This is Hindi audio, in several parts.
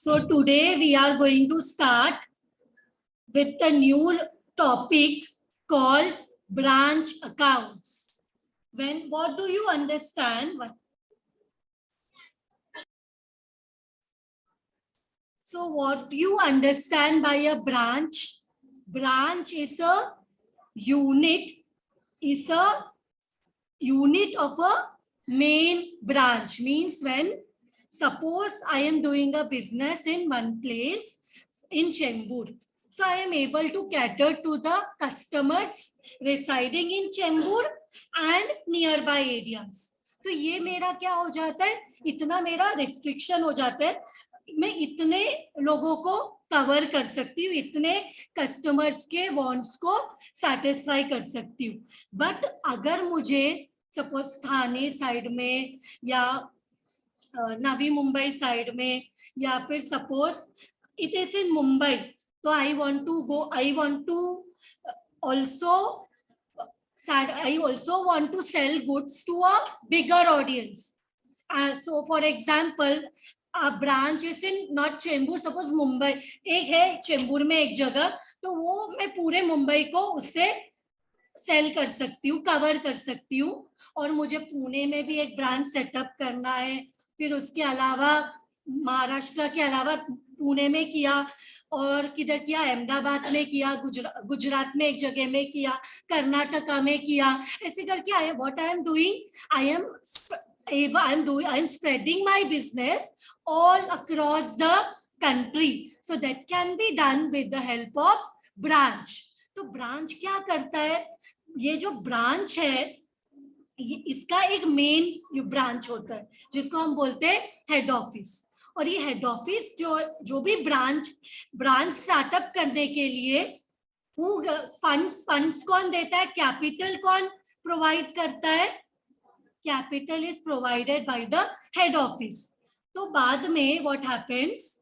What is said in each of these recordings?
So today we are going to start with a new topic called branch accounts. What do you understand? So what do you understand by a branch? Branch is a unit of a main branch. Means when suppose I am doing a business in one place in Chembur. So I am able to cater to the customers residing in Chembur and nearby areas. तो ये मेरा क्या हो जाता है, इतना मेरा restriction हो जाता है, मैं इतने लोगों को कवर कर सकती हूँ, इतने कस्टमर्स के वांट्स को सेटिस्फाई कर सकती हूँ. बट अगर मुझे सपोज थाने साइड में या नवी मुंबई साइड में या फिर suppose it is in Mumbai, तो I want to also want to sell goods to a bigger audience. So for example, a branch is in not Chembur, suppose Mumbai एक है चेंबूर में एक जगह, तो वो मैं पूरे मुंबई को उससे सेल कर सकती हूँ, कवर कर सकती हूँ. और मुझे पुणे में भी एक ब्रांच सेटअप करना है, फिर उसके अलावा महाराष्ट्र के अलावा पुणे में किया, और किधर किया, अहमदाबाद में किया, गुजरात में एक जगह में किया, कर्नाटका में किया. ऐसे करके what I am doing, I am spreading my business all across the country. So that can be done with the help of branch. तो ब्रांच क्या करता है, ये जो ब्रांच है इसका एक मेन ब्रांच होता है जिसको हम बोलते हैं हेड ऑफिस. और ये हेड ऑफिस जो भी ब्रांच स्टार्टअप करने के लिए फंड्स कौन देता है, कैपिटल कौन प्रोवाइड करता है, capital is provided by the head office. तो बाद में व्हाट हैपेंस,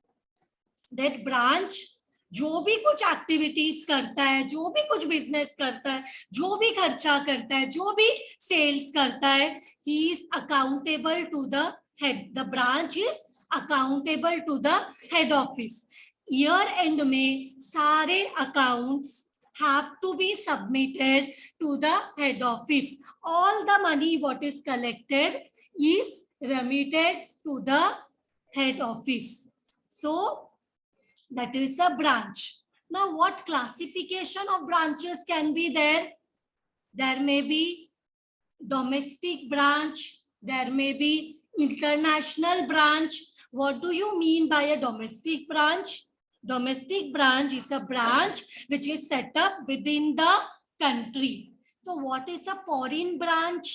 दैट ब्रांच जो भी कुछ एक्टिविटीज करता है, जो भी कुछ बिजनेस करता है, जो भी खर्चा करता है, जो भी सेल्स करता है, he is accountable to the head. The branch is accountable to the head office. Year end में सारे accounts have to be submitted to the head office. All the money what is collected is remitted to the head office. So that is a branch. Now what classification of branches can be there? There may be domestic branch, there may be international branch. What do you mean by a domestic branch? Domestic branch is a branch which is set up within the country. So what is a foreign branch?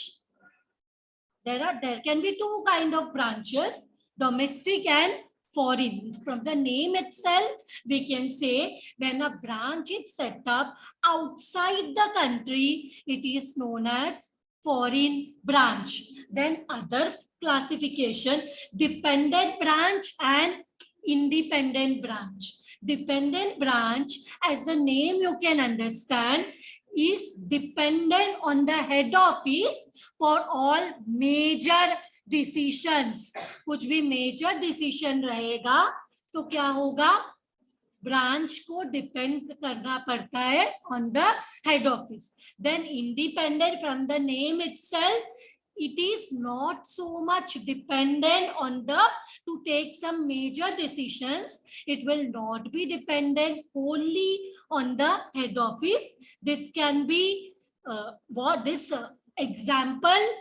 There can be two kind of branches, domestic and foreign. From the name itself, we can say when a branch is set up outside the country, it is known as foreign branch. Then other classification, dependent branch and independent branch. Dependent branch, as the name you can understand, is dependent on the head office for all major decisions. कुछ भी मेजर डिसीजन रहेगा तो क्या होगा, ब्रांच को डिपेंड करना पड़ता है on the head office. Then independent, from the name itself, it is not so much dependent on to take some major decisions. It will not be dependent only on the head office. This can be example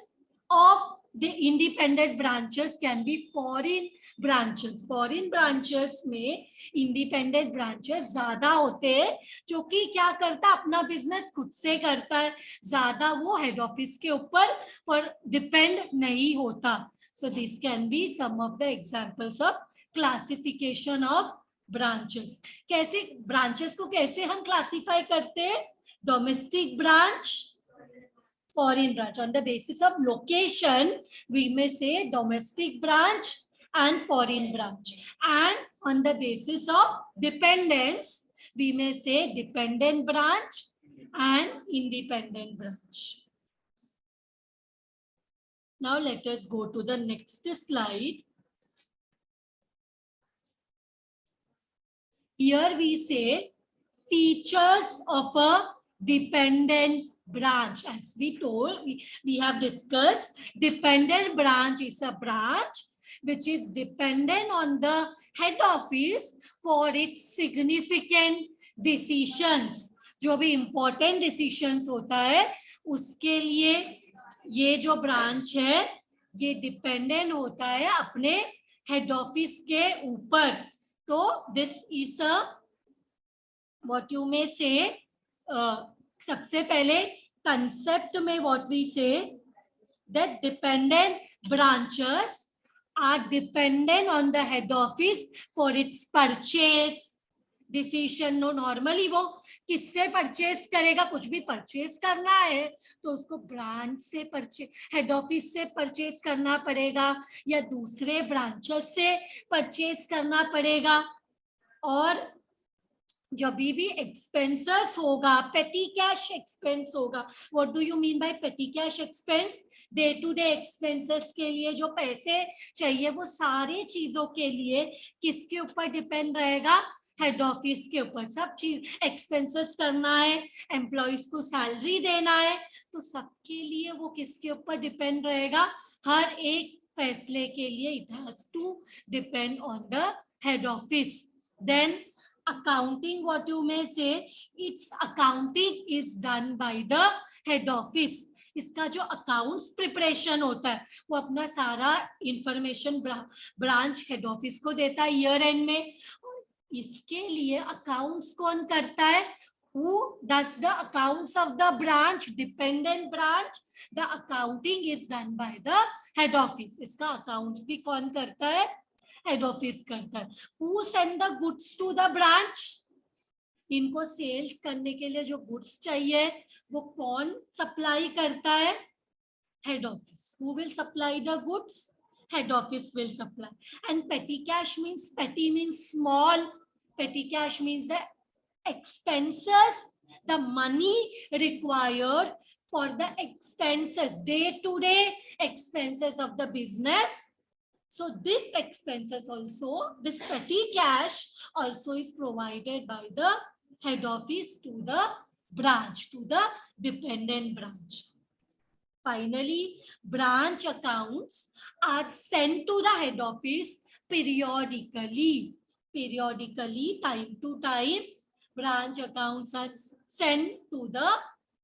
of the independent branches can be foreign branches. Foreign branches में independent branches ज्यादा होते हैं, जो कि क्या करता है, अपना बिजनेस खुद से करता है, ज्यादा वो हेड ऑफिस के ऊपर पर डिपेंड नहीं होता. So this can be some of the examples of classification of branches. कैसे branches को कैसे हम classify करते हैं, domestic branch, foreign branch. On the basis of location, we may say domestic branch and foreign branch. And on the basis of dependence, we may say dependent branch and independent branch. Now let us go to the next slide. Here we say features of a dependent branch. As we told, we have discussed, dependent branch is a branch which is dependent on the head office for its significant decisions. जो भी important decisions होता है उसके लिए ये जो branch है ये dependent होता है अपने head office के ऊपर. तो this is a what you may say, सबसे पहले concept में what we say that dependent branches are dependent on the head office for its purchase decision. No normally वो किससे परचेस करेगा, कुछ भी परचेस करना है तो उसको ब्रांच से परचेस, हेड ऑफिस से परचेस करना पड़ेगा या दूसरे ब्रांचेस से परचेस करना पड़ेगा. और जब भी एक्सपेंसेस होगा, पेटी कैश एक्सपेंस होगा. What do you mean by petty cash expense? Day to day expenses के लिए जो पैसे चाहिए वो सारे चीजों के लिए किसके ऊपर डिपेंड रहेगा? हेड ऑफिस के ऊपर. सब चीज एक्सपेंसेस करना है, एम्प्लॉइज को सैलरी देना है, तो सबके लिए वो किसके ऊपर डिपेंड रहेगा? हर एक फैसले के लिए it has to depend on the head office. Then accounting, what you may say, its accounting is done by the head office. इसका जो अकाउंट्स प्रिपरेशन होता है वो अपना सारा इंफॉर्मेशन ब्रांच हेड ऑफिस को देता है ईयर एंड में. इसके लिए अकाउंट्स कौन करता है? Who does the accounts of the branch, dependent branch? The accounting is done by the head office. इसका अकाउंट्स भी कौन करता है? हेड ऑफिस करता है. Who send the goods to the branch? इनको सेल्स करने के लिए जो गुड्स चाहिए वो कौन सप्लाई करता है? Head office. Who will supply the goods? Head office will supply. And petty cash means, petty means small. Petty cash means the expenses, the money required for the expenses, day-to-day expenses of the business. So this expenses also, this petty cash also is provided by the head office to the branch, to the dependent branch. Finally, branch accounts are sent to the head office periodically. Periodically, time to time, branch accounts are sent to the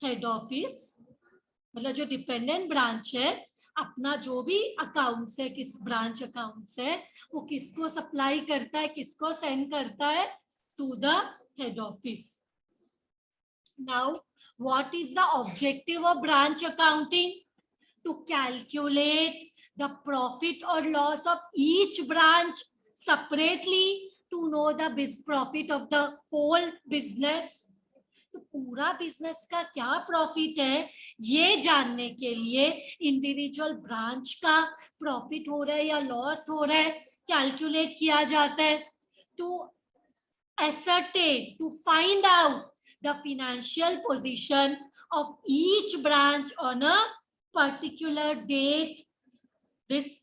head office. मतलब जो dependent branch है अपना जो भी अकाउंट्स है, किस ब्रांच अकाउंट्स है वो किसको सप्लाई करता है, किसको सेंड करता है? To the head office. Now what is the objective of branch accounting? To calculate the profit और loss of each branch separately, to know the profit of the whole business. तो पूरा बिजनेस का क्या प्रॉफिट है ये जानने के लिए इंडिविजुअल ब्रांच का प्रॉफिट हो रहा है या लॉस हो रहा है कैलकुलेट किया जाता है. To ascertain, to find out the financial position of each branch on a particular date.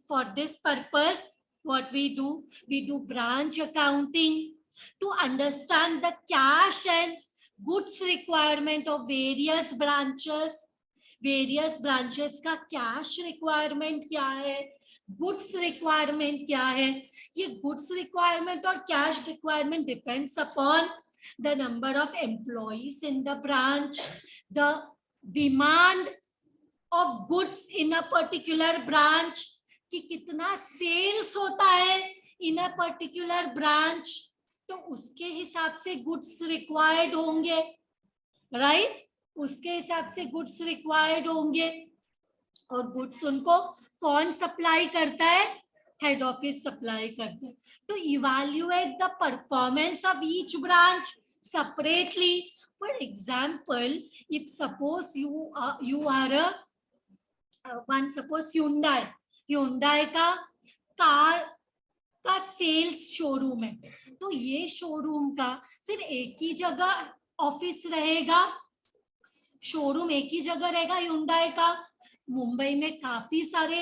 For this purpose, what we do branch accounting to understand the cash and goods requirement of various branches. Various branches का cash requirement क्या है, goods requirement क्या है? ये goods requirement और cash requirement depends upon the number of employees in the branch, the demand of goods in a particular branch, कि कितना sales होता है in a particular branch, तो उसके हिसाब से गुड्स रिक्वायर्ड होंगे, राइट? उसके हिसाब से गुड्स रिक्वायर्ड होंगे. और गुड्स उनको कौन सप्लाई करता है? हेड ऑफिस सप्लाई करता है. तो evaluate the performance of each branch separately. For example, if suppose you are one, suppose Hyundai का कार का सेल्स शोरूम है, तो ये शोरूम का सिर्फ एक ही जगह ऑफिस रहेगा, शोरूम एक ही जगह रहेगा Hyundai का. मुंबई में काफी सारे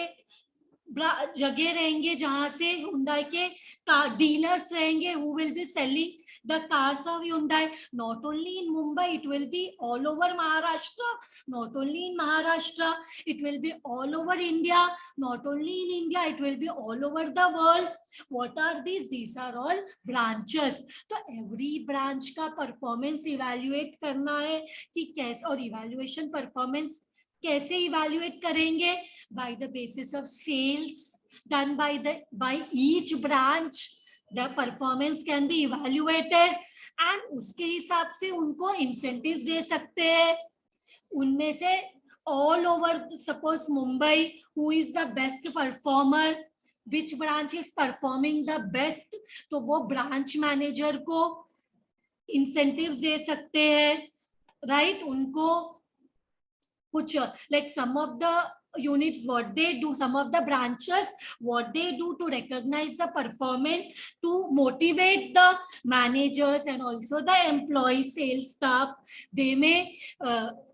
जगह रहेंगे जहां से Hyundai के डीलर्स रहेंगे, who will be selling the cars of Hyundai. Not only in Mumbai, it will be all over Maharashtra. Not only in Maharashtra, it will be all over India. Not only in India, it will be all over the world. What are these? These are all branches. तो every branch का performance evaluate करना है कि कैसे, और evaluation performance कैसे evaluate करेंगे? By the basis of sales done by each branch, the performance can be evaluated and उसके हिसाब से उनको incentives दे सकते हैं. उनमें से all over, suppose Mumbai, who is the best performer, which branch is performing the best, तो वो branch manager को incentives दे सकते हैं, right? उनको कुछ like some of the units, what they do, some of the branches, what they do to recognize the performance, to motivate the managers and also the employee sales staff. They may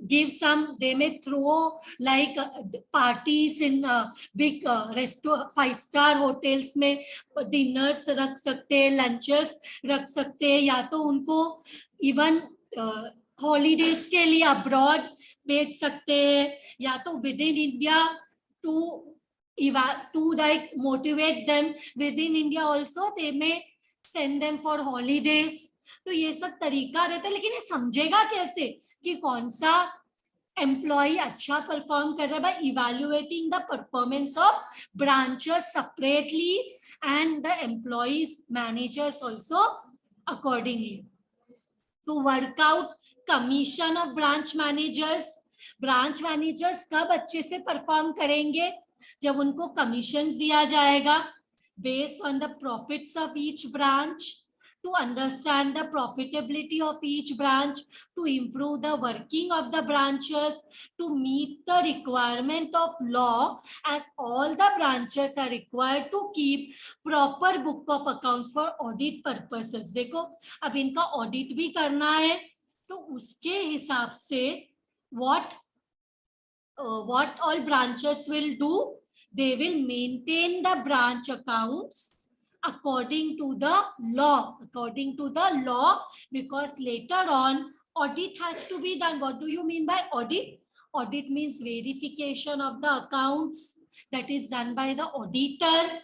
give some, they may throw like parties in big restaurant, 5-star hotels में dinners रख सकते हैं, lunches रख सकते हैं, या तो उनको even हॉलीडेज के लिए अब्रॉड भेज सकते हैं, या तो within India to like motivate them within India also they may send them for holidays. तो ये सब तरीका रहता है, लेकिन ये समझेगा कैसे कि कौन सा एम्प्लॉय अच्छा परफॉर्म कर रहा है? By evaluating the performance of branches separately and the employees managers also accordingly. To work out commission of branch managers. Branch managers कब अच्छे से परफॉर्म करेंगे? जब उनको कमीशन दिया जाएगा based on the profits of each branch, to understand the profitability of each branch, to improve the working of the branches, to meet the requirement of law, as all the branches are required to keep proper book of accounts for audit purposes. देखो अब इनका ऑडिट भी करना है, तो उसके हिसाब से what all branches will do? They will maintain the branch accounts according to the law, because later on audit has to be done. What do you mean by audit? Audit means verification of the accounts, that is done by the auditor.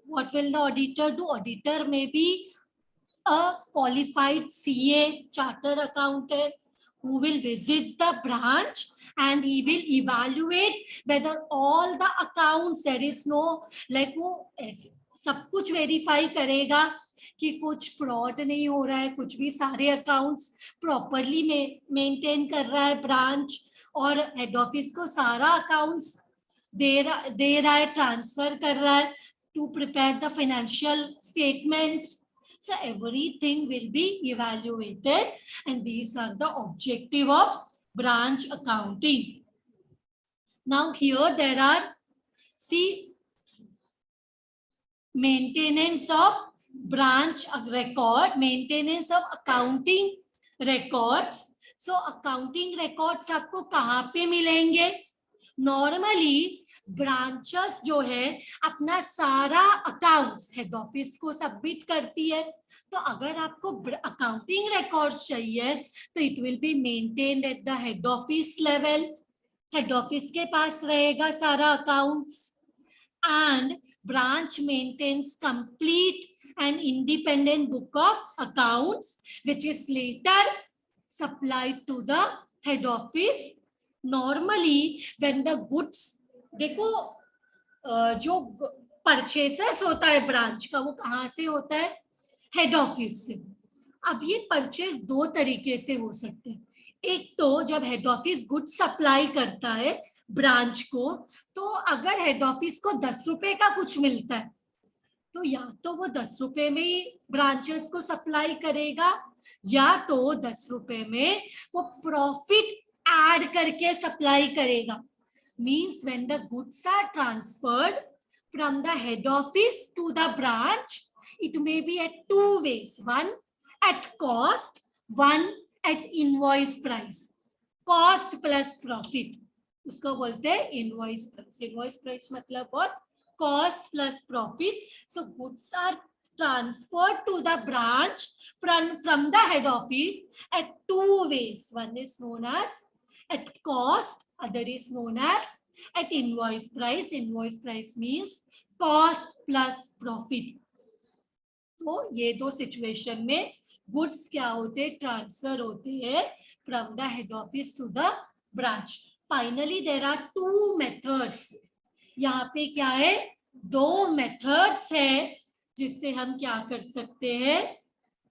What will the auditor do? Auditor may be a qualified CA, chartered accountant, who will visit the branch and he will evaluate whether all the accounts, there is no like वो सब कुछ वेरीफाई करेगा कि कुछ फ्रॉड नहीं हो रहा है, कुछ भी सारे अकाउंट्स प्रॉपरली मेंटेन कर रहा है ब्रांच, और हेड ऑफिस को सारा अकाउंट्स दे रहा है, ट्रांसफर कर रहा है to prepare the financial statements. So everything will be evaluated, and these are the objective of branch accounting. Now here there are, see, maintenance of branch record, maintenance of accounting records. So accounting records आपको कहाँ पे मिलेंगे? नॉर्मली ब्रांचेस जो है अपना सारा अकाउंट्स हेड ऑफिस को सबमिट करती है, तो अगर आपको अकाउंटिंग रिकॉर्ड्स चाहिए तो it will be maintained at the head office level. Head office के पास रहेगा सारा accounts, and branch maintains complete and independent book of accounts which is later supplied to the head office. Normally when the goods, देखो जो परचेसेस होता है ब्रांच का वो कहाँ से होता है? हेड ऑफिस से. अब ये परचेस दो तरीके से हो सकते हैं. एक तो जब हेड ऑफिस गुड्स सप्लाई करता है ब्रांच को, तो अगर हेड ऑफिस को 10 रुपए का कुछ मिलता है तो या तो वो 10 रुपए में ही ब्रांचेस को सप्लाई करेगा, या तो 10 रुपए में वो प्रॉफिट ऐड करके सप्लाई करेगा. Means when the goods are transferred from the head office to the branch, it may be at 2 ways. One at cost, one at invoice price. Cost plus profit, उसको बोलते हैं invoice price. Invoice price मतलब what? cost plus profit. So goods are transferred to the branch from the head office at two ways. One is known as at cost, other is known as at invoice price. Invoice price means cost plus profit. तो ये दो सिचुएशन में गुड्स क्या होते हैं, ट्रांसफर होते हैं from the head office to the branch. Finally there are two methods. यहाँ पे क्या है, दो मेथड्स है जिससे हम क्या कर सकते हैं,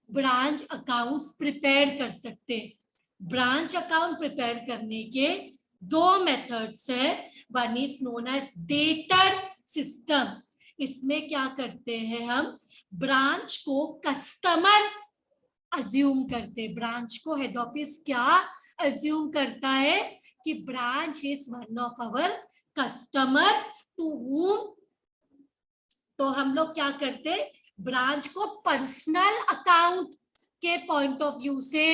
ब्रांच अकाउंट्स प्रिपेयर कर सकते हैं. ब्रांच अकाउंट प्रिपेयर करने के दो मेथड्स है. One is known as debtor system. इसमें क्या करते हैं हम, ब्रांच को कस्टमर अज्यूम करते. ब्रांच को हेड ऑफिस क्या अज्यूम करता है कि branch is one of our customer to whom, तो हम लोग क्या करते, ब्रांच को पर्सनल अकाउंट के पॉइंट ऑफ व्यू से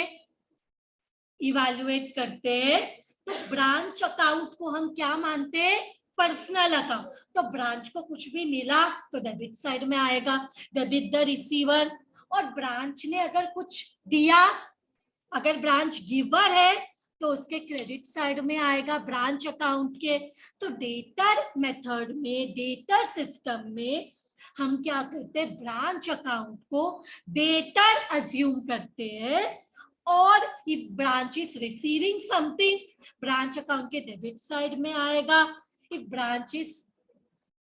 इवैल्यूएट करते हैं. तो ब्रांच अकाउंट को हम क्या मानते हैं, पर्सनल अकाउंट. तो ब्रांच को कुछ भी मिला तो डेबिट साइड में आएगा, डेबिट द रिसीवर. और ब्रांच ने अगर कुछ दिया, अगर ब्रांच गिवर है तो उसके क्रेडिट साइड में आएगा ब्रांच अकाउंट के. तो डेटर मेथड में, डेटर सिस्टम में हम क्या करते हैं, ब्रांच अकाउंट को डेटर अज्यूम करते हैं. और if branch is receiving something, branch account के डेबिट साइड में आएगा. If branch is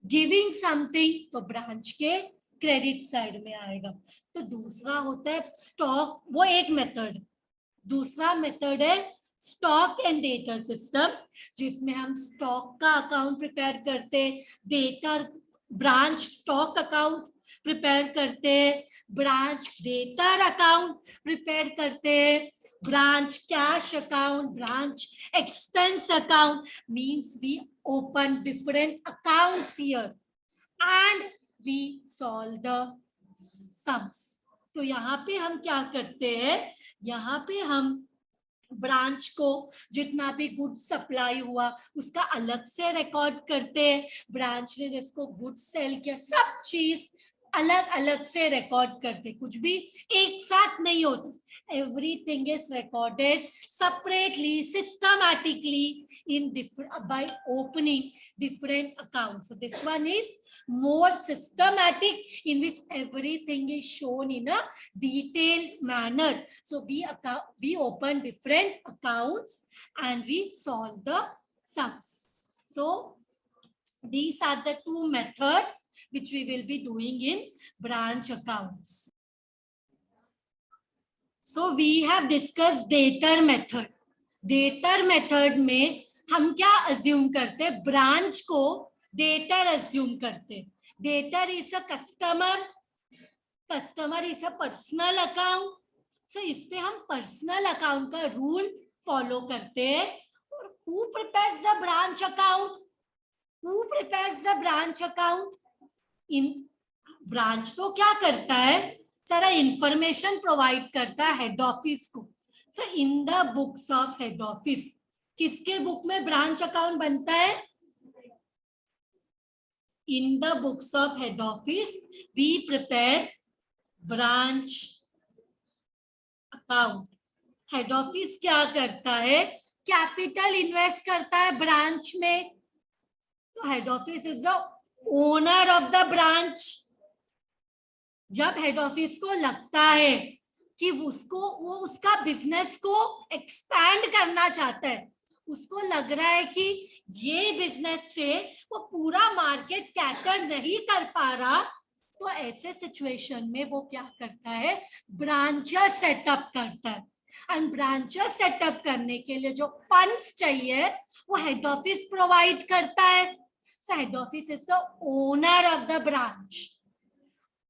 giving something तो ब्रांच के क्रेडिट साइड में आएगा. तो दूसरा होता है स्टॉक, वो एक मेथड. दूसरा मेथड है स्टॉक एंड डेटर सिस्टम, जिसमें हम स्टॉक का अकाउंट प्रिपेयर करते हैं, debtor branch stock account prepare करते हैं, ब्रांच डेटर अकाउंट प्रिपेयर करते हैं, branch cash account, branch expense account. Means we open different accounts here and we solve the sums. तो यहाँ पे हम क्या करते हैं, यहाँ पे हम ब्रांच को जितना भी गुड सप्लाई हुआ उसका अलग से रिकॉर्ड करते हैं. ब्रांच ने जिसको गुड सेल किया सब चीज अलग अलग से रिकॉर्ड करते, कुछ भी एक साथ नहीं होता. Everything is recorded separately, systematically in different by opening different accounts. So this one is more systematic, in which everything is shown in a detailed manner. So we open different accounts and we solve the sums. So these are the two methods which we will be doing in branch accounts. So we have discussed dater method. Dater method में हम क्या assume करते, branch को dater assume करते. Dater is a customer, customer is a personal account. So इस पे हम personal account का rule follow करते हैं. और who prepares the branch account? Who prepares the branch account? In branch तो क्या करता है, सारा इंफॉर्मेशन प्रोवाइड करता है हेड ऑफिस को. So in the books of head office, किसके बुक में ब्रांच अकाउंट बनता है, in the books of head office we prepare branch account. Head office क्या करता है, कैपिटल इन्वेस्ट करता है ब्रांच में. तो head office is the owner of the branch. जब हेड ऑफिस को लगता है कि वो उसका बिजनेस को एक्सपैंड करना चाहता है, उसको लग रहा है कि ये बिजनेस से वो पूरा मार्केट कैटर नहीं कर पा रहा, तो ऐसे सिचुएशन में वो क्या करता है, ब्रांचेस सेटअप करता है. एंड ब्रांचेस सेटअप करने के लिए जो फंड्स चाहिए वो हेड ऑफिस प्रोवाइड करता है. So head office is the owner of the branch.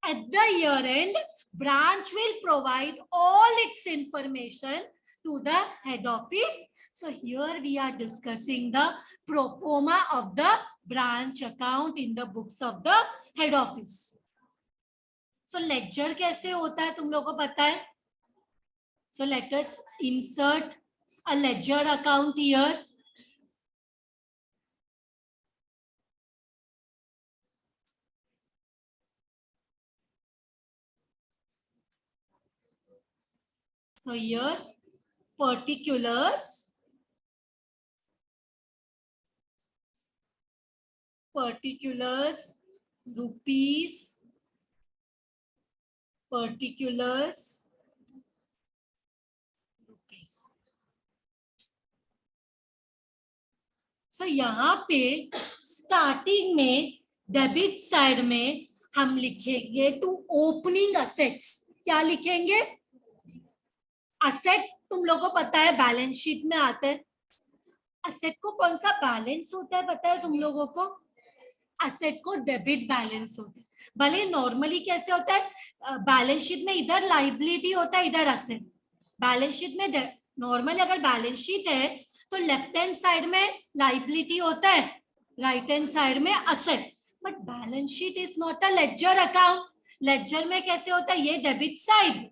At the year end, branch will provide all its information to the head office. So here we are discussing the pro forma of the branch account in the books of the head office. So ledger कैसे होता है तुम लोगों को पता है. So let us insert a ledger account here. So here particulars rupees, particulars rupees. So यहाँ पे स्टार्टिंग में डेबिट साइड में हम लिखेंगे टू ओपनिंग असेट्स. क्या लिखेंगे? असेट तुम लोगों को पता है बैलेंस शीट में आता है. असेट को कौन सा बैलेंस होता है पता है तुम लोगों को? असेट को डेबिट बैलेंस होता है. भले नॉर्मली कैसे होता है, बैलेंस शीट में इधर लाइबिलिटी होता है, इधर असेट. बैलेंस शीट में नॉर्मली अगर बैलेंस शीट है तो लेफ्ट हैंड साइड में लाइबिलिटी होता है, राइट हैंड साइड में asset. But balance sheet is not a ledger account. Ledger में कैसे होता है, ये debit side,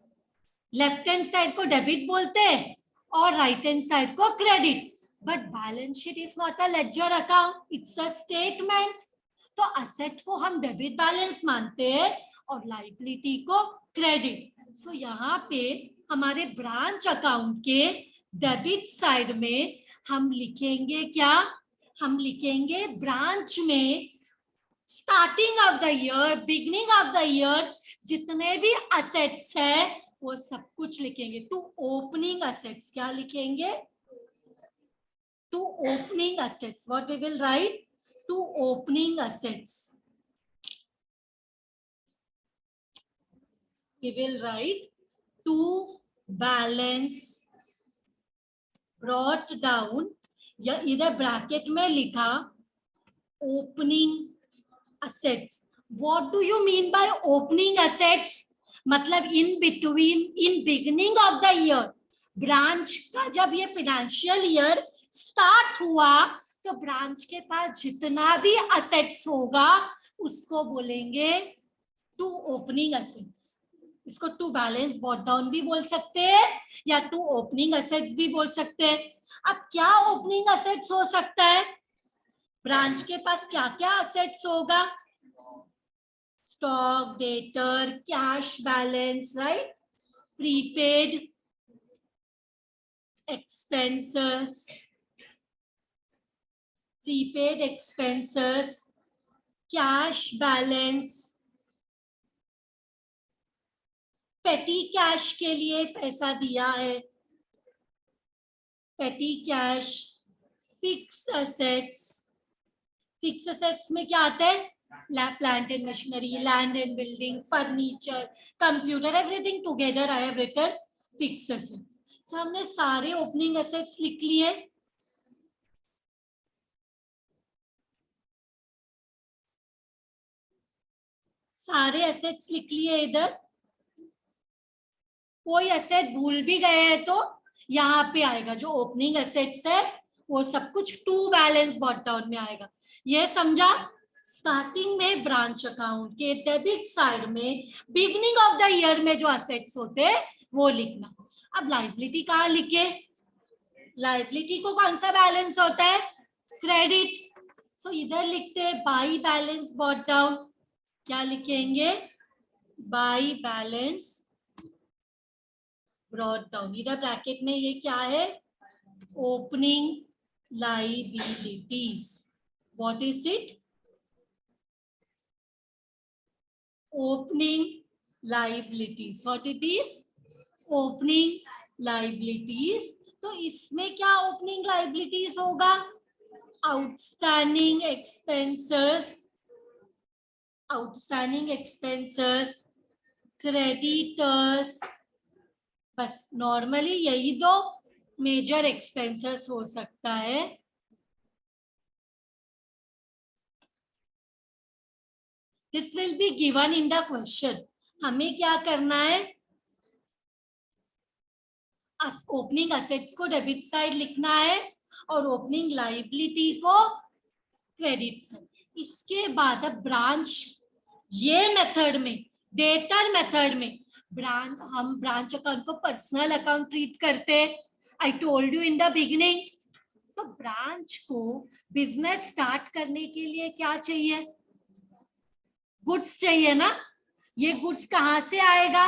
left hand side को डेबिट बोलते हैं और राइट हैंड साइड को credit. But balance sheet is not a ledger account, it's a statement. तो असेट को हम डेबिट बैलेंस मानते हैं और लाइबिलिटी को क्रेडिट. सो यहाँ पे हमारे ब्रांच अकाउंट के डेबिट साइड में हम लिखेंगे क्या? हम लिखेंगे ब्रांच में starting of the year, beginning of the year जितने भी असेट्स है वो सब कुछ लिखेंगे. To opening assets. क्या लिखेंगे? To opening assets. What we will write? To opening assets. We will write to balance brought down, या इधर ब्रैकेट में लिखा opening assets. What do you mean by opening assets? मतलब in between, in beginning of the year, branch का जब ये फाइनेंशियल ईयर स्टार्ट हुआ तो ब्रांच के पास जितना भी असेट्स होगा उसको बोलेंगे टू ओपनिंग असेट्स. इसको टू बैलेंस बॉट डाउन भी बोल सकते हैं या टू ओपनिंग असेट्स भी बोल सकते हैं. अब क्या ओपनिंग असेट्स हो सकता है? ब्रांच के पास क्या क्या असेट्स होगा? Stock, debtor, cash balance, right, prepaid expenses, prepaid expenses, cash balance, petty cash के लिए पैसा दिया है, petty cash, fixed assets. Fixed assets में क्या आता है? Plant and machinery, land and building, furniture, computer, everything together I have written fixed assets. So हमने सारे ओपनिंग असेट्स लिख लिए. सारे असेट्स लिख लिए. इधर कोई असेट भूल भी गए हैं तो यहाँ पे आएगा जो ओपनिंग असेट्स है वो सब कुछ टू बैलेंस बॉट डाउन में आएगा. ये समझा? स्टार्टिंग में ब्रांच अकाउंट के डेबिट साइड में बिगिनिंग ऑफ द ईयर में जो असेट्स होते हैं वो लिखना. अब लाइबिलिटी कहाँ लिखे? लाइबिलिटी को कौन सा बैलेंस होता है? क्रेडिट. सो इधर लिखते हैं बाई बैलेंस बॉट डाउन. क्या लिखेंगे? By balance brought down. इधर ब्रैकेट में ये क्या है? Opening liabilities. What is it? Opening liabilities. What it is? Opening liabilities. तो इसमें क्या ओपनिंग लाइबिलिटीज होगा? Outstanding expenses, outstanding expenses, creditors. बस नॉर्मली यही दो मेजर एक्सपेंसेस हो सकता है. This will be given in the question. हमें क्या करना है? ओपनिंग असेट्स को डेबिट साइड लिखना है और ओपनिंग लाइबिलिटी को क्रेडिट साइड. इसके बाद अब ब्रांच, ये मेथड में, डेटर मेथड में हम ब्रांच अकाउंट को पर्सनल अकाउंट ट्रीट करते हैं. I told you in the beginning. तो ब्रांच को बिजनेस स्टार्ट करने के लिए क्या चाहिए? गुड्स चाहिए ना. ये गुड्स कहाँ से आएगा?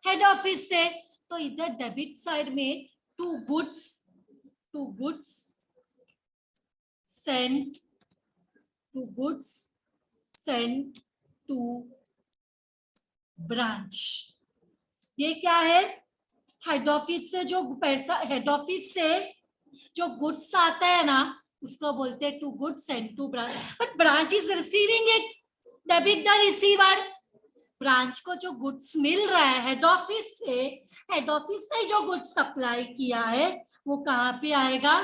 हेड ऑफिस से. तो इधर डेबिट साइड में to goods sent to branch, ये क्या है? हेड ऑफिस से जो पैसा, हेड ऑफिस से जो गुड्स आता है ना, उसको बोलते हैं to goods sent to branch, but branch is receiving it, debit the receiver. Branch को जो गुड्स मिल रहा है हेड ऑफिस से, हेड ऑफिस ने जो गुड्स सप्लाई किया है वो कहाँ पे आएगा?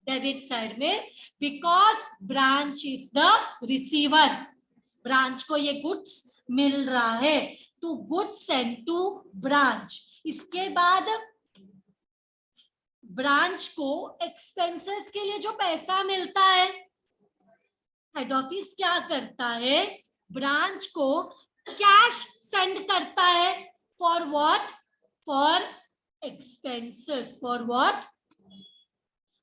डेबिट साइड में, because branch is the receiver. Branch को ये गुड्स मिल रहा है, to goods sent to branch. इसके बाद ब्रांच को एक्सपेंसेस के लिए जो पैसा मिलता है, हेड ऑफिस क्या करता है? ब्रांच को कैश सेंड करता है। For what? For expenses. For what?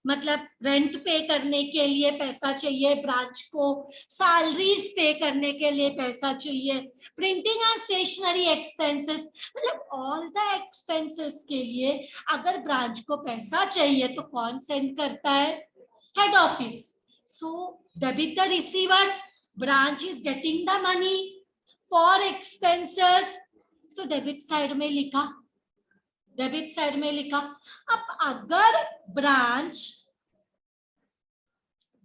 मतलब रेंट पे करने के लिए पैसा चाहिए ब्रांच को, सैलरीज पे करने के लिए पैसा चाहिए, प्रिंटिंग एंड स्टेशनरी एक्सपेंसेस, मतलब ऑल द एक्सपेंसेस के लिए अगर ब्रांच को पैसा चाहिए तो कौन सेंड करता है? Head office. So debit the receiver, branch is getting the money for expenses. So debit side में लिखा, डेबिट साइड में लिखा। अब अगर ब्रांच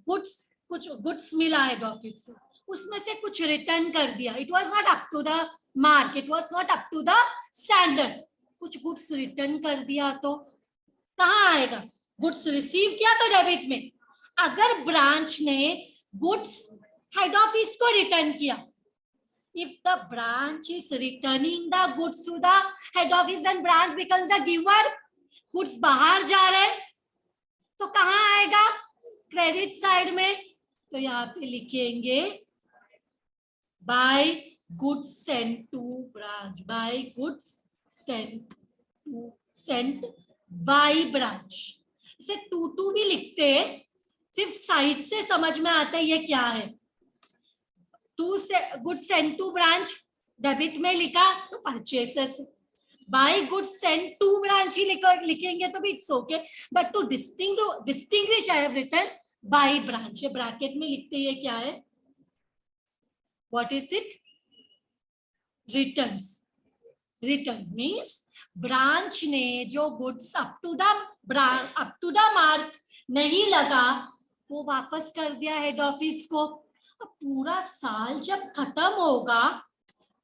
कुछ गुड्स मिला हेड ऑफिस से, उसमें से कुछ रिटर्न कर दिया, it was not up to the mark, it was not up to the standard, कुछ गुड्स रिटर्न कर दिया तो कहाँ आएगा? गुड्स रिसीव किया तो डेबिट में। अगर ब्रांच ने गुड्स हेड ऑफिस को रिटर्न किया, if the branch is returning the goods to the head office and branch becomes the giver, goods बाहर जा रहे तो कहाँ आएगा? क्रेडिट साइड में। तो यहाँ पे लिखेंगे by goods sent to branch, by goods sent by branch. इसे टू भी लिखते हैं, सिर्फ साइड से समझ में आता है ये क्या है। टू से goods sent to branch debit में लिखा तो purchases, by goods sent to branch ही लिखेंगे तो भी it's okay, but to distinguish I have written by branch. Bracket में लिखते हैं क्या है? What is it? Returns. Returns means branch ने जो goods up to the mark नहीं लगा वो वापस कर दिया हेड ऑफिस को। पूरा साल जब खत्म होगा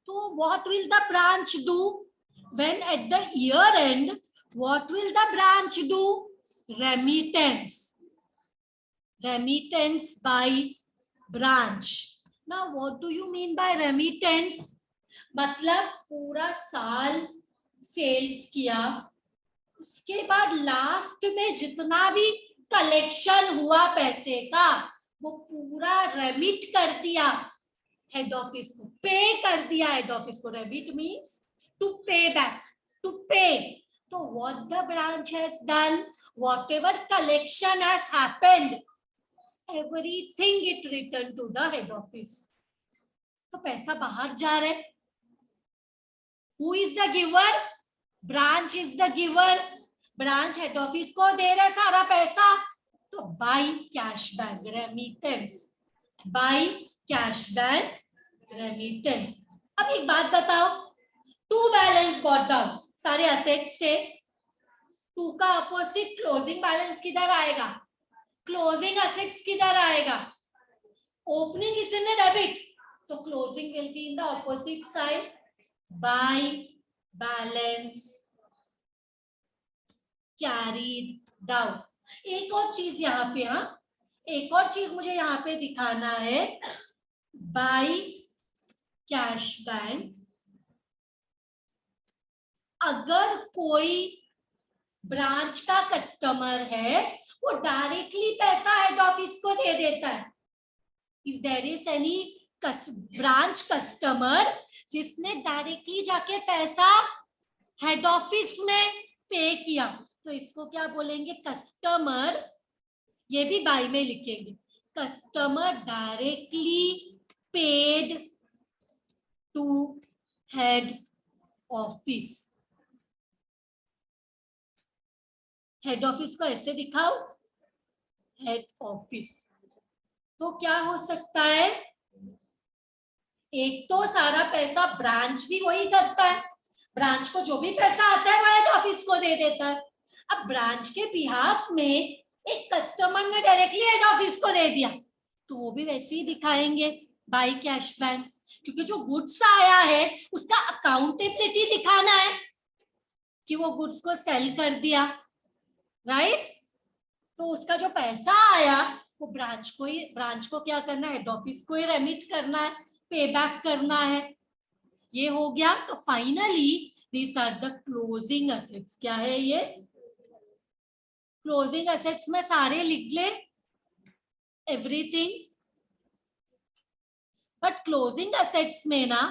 तो what will the branch do? When at the year and what will the branch do? Remittance by branch. Now what do you mean bye remittance? मतलब पूरा साल सेल्स किया, उसके बाद लास्ट में जितना भी कलेक्शन हुआ पैसे का वो पूरा रेमिट कर दिया हेड ऑफिस को, पे कर दिया हेड ऑफिस को। Remit means to pay back, to pay. तो what the branch has done, whatever collection has happened, everything it return to the head office. तो पैसा बाहर जा रहा है। Who is the giver? Branch is the giver. Branch head office को दे रहा है सारा पैसा, तो by cash bank remittance, by cash bank remittance. अब एक बात बताओ, टू बैलेंस गॉट डाउन, सारे असेट्स थे, टू का अपोजिट क्लोजिंग बैलेंस किधर आएगा? क्लोजिंग असेट्स किधर आएगा? ओपनिंग इसने डेबिट, तो closing will be in the opposite side, by balance carried down. एक और चीज यहाँ पे, हाँ एक और चीज मुझे यहाँ पे दिखाना है, बाय कैश बैंक। अगर कोई ब्रांच का कस्टमर है वो डायरेक्टली पैसा हेड ऑफिस को दे देता है। If there is any branch customer जिसने डायरेक्टली जाके पैसा हेड ऑफिस में पे किया, तो इसको क्या बोलेंगे? कस्टमर। ये भी बाय में लिखेंगे, customer directly paid to head office. हेड ऑफिस को ऐसे दिखाओ, हेड ऑफिस। तो क्या हो सकता है, एक तो सारा पैसा ब्रांच भी वही करता है, ब्रांच को जो भी पैसा आता है वो हेड ऑफिस को दे देता है। अब ब्रांच के बिहाफ में एक कस्टमर ने डायरेक्टली हेड ऑफिस को दे दिया, तो वो भी वैसे ही दिखाएंगे बाय कैश बैंक, क्योंकि जो गुड्स आया है उसका अकाउंटेबिलिटी दिखाना है कि वो गुड्स को सेल कर दिया, राइट। तो उसका जो पैसा आया वो ब्रांच को क्या करना है, हेड ऑफिस को ही रेमिट करना है, पे बैक करना है। ये हो गया। तो finally this are the closing assets. क्या है ये, क्लोजिंग असेट्स में सारे लिख ले, एवरीथिंग। बट क्लोजिंग असेट्स में ना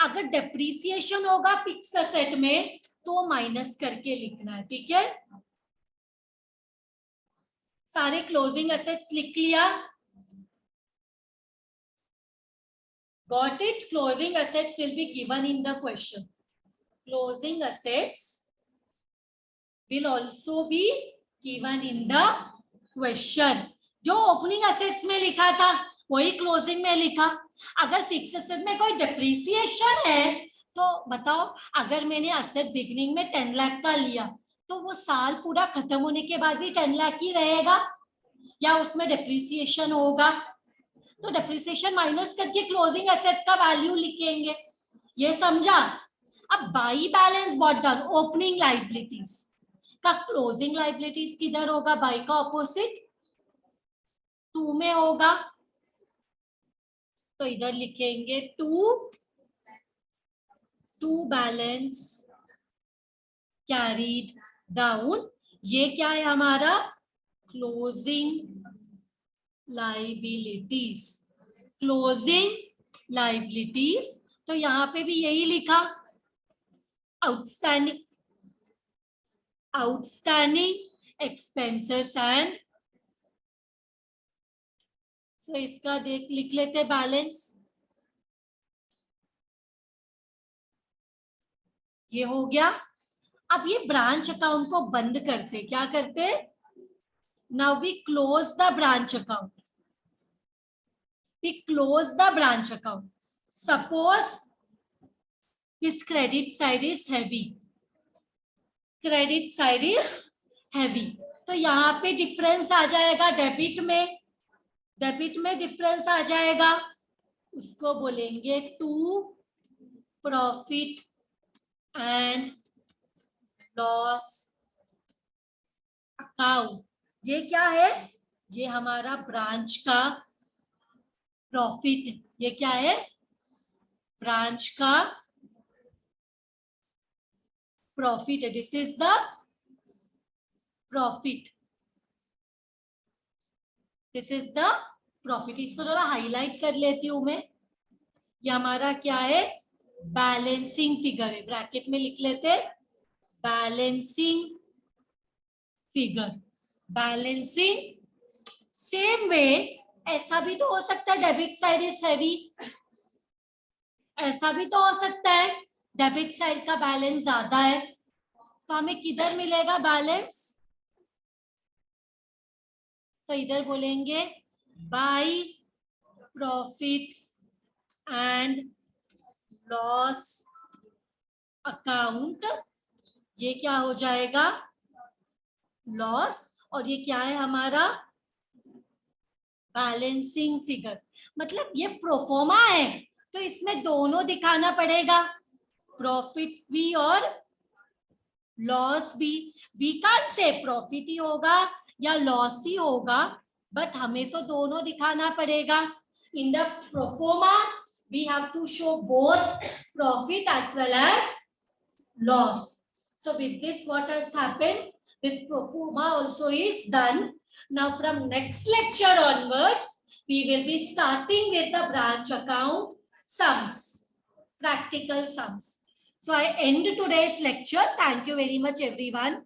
अगर डेप्रिसिएशन होगा फिक्स असेट में तो माइनस करके लिखना है, ठीक है। सारे क्लोजिंग असेट्स लिख लिया, got it? Closing assets will be given in the question. Closing assets will also be given in the question. जो ओपनिंग असेट्स में लिखा था वही क्लोजिंग में लिखा। अगर फिक्स असेट में कोई डेप्रिसिएशन है तो बताओ, अगर मैंने असेट बिगनिंग में 10 लाख का लिया तो वो साल पूरा खत्म होने के बाद भी 10 लाख ही रहेगा या उसमें डेप्रिसिएशन होगा? तो डेप्रिसिएशन माइनस करके क्लोजिंग एसेट का वैल्यू लिखेंगे, ये समझा। अब by balance brought down, opening liabilities का क्लोजिंग लाइबिलिटीज किधर होगा, बाई का ऑपोजिट 2 में होगा, तो इधर लिखेंगे टू बैलेंस कैरीड डाउन। ये क्या है हमारा, क्लोजिंग लाइबिलिटीज, क्लोजिंग लाइबिलिटीज। तो यहां पे भी यही लिखा, आउटस्टैंडिंग एक्सपेंसेस एंड, सो इसका लिख लेते बैलेंस। ये हो गया। अब ये ब्रांच अकाउंट को बंद करते, क्या करते, now we close the branch account. We close the branch account. Suppose this credit side is heavy. Credit side is heavy. तो यहाँ पे डिफरेंस आ जाएगा डेबिट में, डेबिट में डिफरेंस आ जाएगा, उसको बोलेंगे to profit and loss account. ये क्या है, ये हमारा ब्रांच का प्रॉफिट, ये क्या है, ब्रांच का प्रॉफिट है, this is the profit, this is the profit. इसको थोड़ा हाईलाइट कर लेती हूं मैं। ये हमारा क्या है, बैलेंसिंग फिगर है, ब्रैकेट में लिख लेते, balancing figure, balancing. Same way ऐसा भी तो हो सकता है, डेबिट साइड इज हैवी, ऐसा भी तो हो सकता है डेबिट साइड का बैलेंस ज्यादा है, तो हमें किधर मिलेगा बैलेंस, तो इधर बोलेंगे by profit and loss account. ये क्या हो जाएगा, लॉस, और ये क्या है हमारा बैलेंसिंग फिगर। मतलब ये प्रोफोर्मा है तो इसमें दोनों दिखाना पड़ेगा, प्रॉफिट भी और लॉस भी। वी कैन से प्रॉफिट ही होगा या लॉस ही होगा, बट हमें तो दोनों दिखाना पड़ेगा। In the proforma we have to show both profit as well as loss. So with this what has happened, this pro forma also is done. Now from next lecture onwards we will be starting with the branch account sums, practical sums. So I end today's lecture. Thank you very much everyone.